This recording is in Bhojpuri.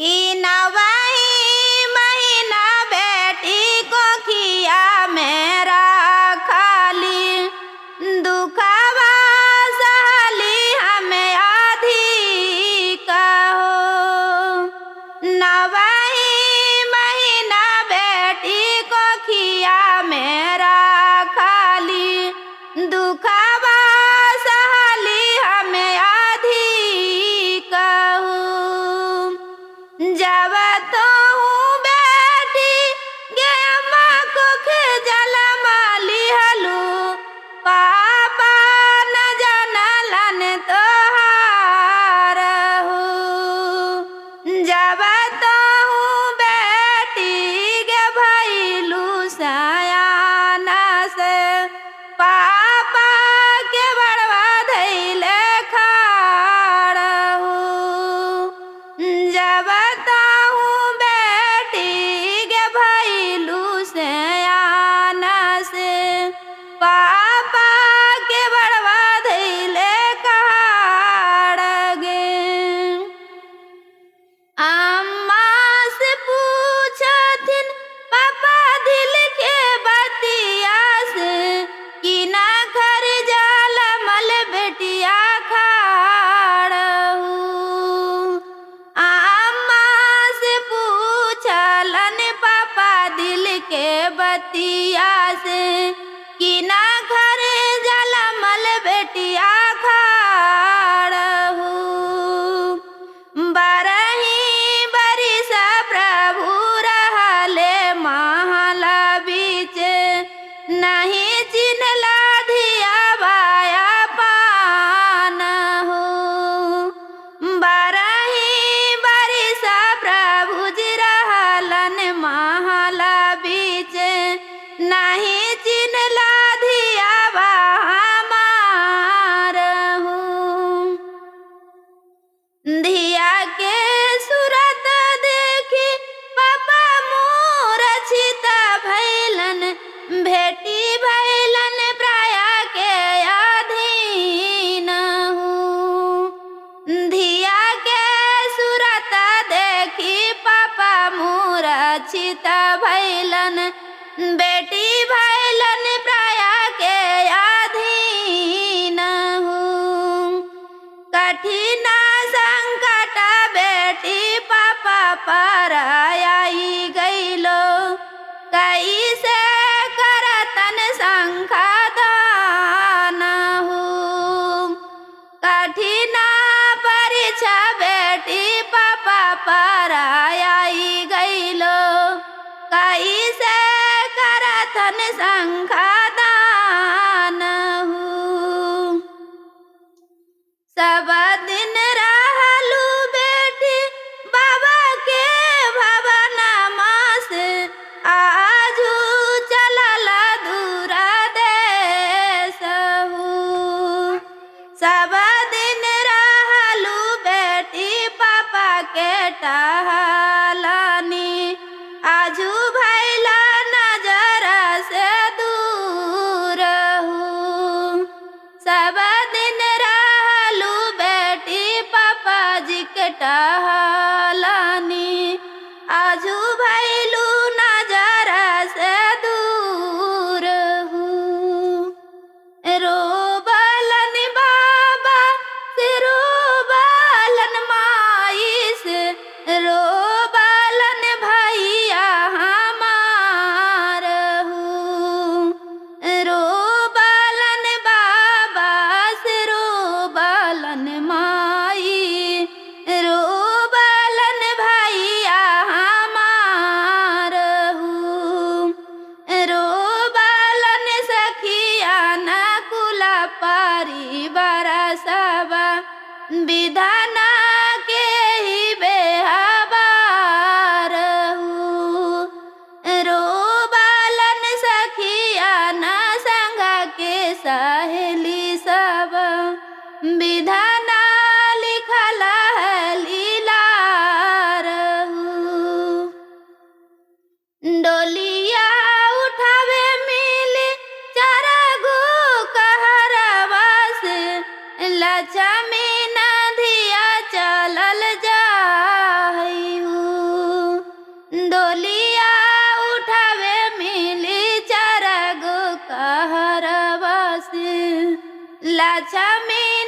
ई नवही महीना बेटी को खिया मेरा खाली दुखवा सहली हमें आधी कहो। नवही महीना बेटी को खिया मेरा खाली दुखवा सहली हमें आधी कहो। जब तो हूँ बेटी गे माँ कुख जलम लिहलू पापा न जानलन तोहार हो। जब तो हूँ बेटी गे भइलू सयाना से पापा के बड़वा धैले खाड़ हो। जब ताहूँ बेटी गे भइलू सयाना से पापा के बड़वा धैले खाड़ गे। अम्मा से पूछथिन पापा दिल के बतिया से कि ना घर जाला मल बेटिया खाड़ हूँ। अम्मा से पूछलन पापा दिल के बतिया से कि ना घर जाला मल बेटिया खाड़ हूँ। बरही बरिस प्रभु रहले महल बीच नहीं चिन्हला धिया बाया पान हो। बरही बरिस प्रभु जी रहलन महल बीच नहीं चिन्हला धिया हमार हो। धिया के सूरत देखी पापा मूर्छित भैलन भेटी भैलन प्राया के अधीन हूँ। धिया के सूरत देखी पापा मूर्छित भैलन बेटी भैलन प्राया के अधीन हूँ। कठिन संकट बेटी पापा पर आई गईलो कैसे करतन संखा दान हो। कठिन परीक्षा बेटी पापा पर आई गईलो कैसे करतन संखा दान हो। सब दिन रहलू बेटी बाबा के भवनमा से आजू चलल दूर देश हूँ। सब दिन रहलू बेटी पापा के टहलनी आजू भैला नजर से दूर हूँ। सब दिन रहलू बेटी पापा जी के टहलनी आजू भैलू नजर से दूर हूँ। रोबलन बाबा से रोबलन माई से रोबलन भैया हमार हूँ। रोबलन बाबा से रोबलन माई रोबलन भैया हमार हूँ। रोबलन सखिया नकुल परिवार सब विधान के ही बेहबार हूँ। रोबलन सखिया न संग के सहेली सब विधान लिखल है लीलार हूँ। डोलिया उठावे मिली चरगु कहरवा से लक्ष्मी नदिया चलल जाई हूँ। लक्ष्मी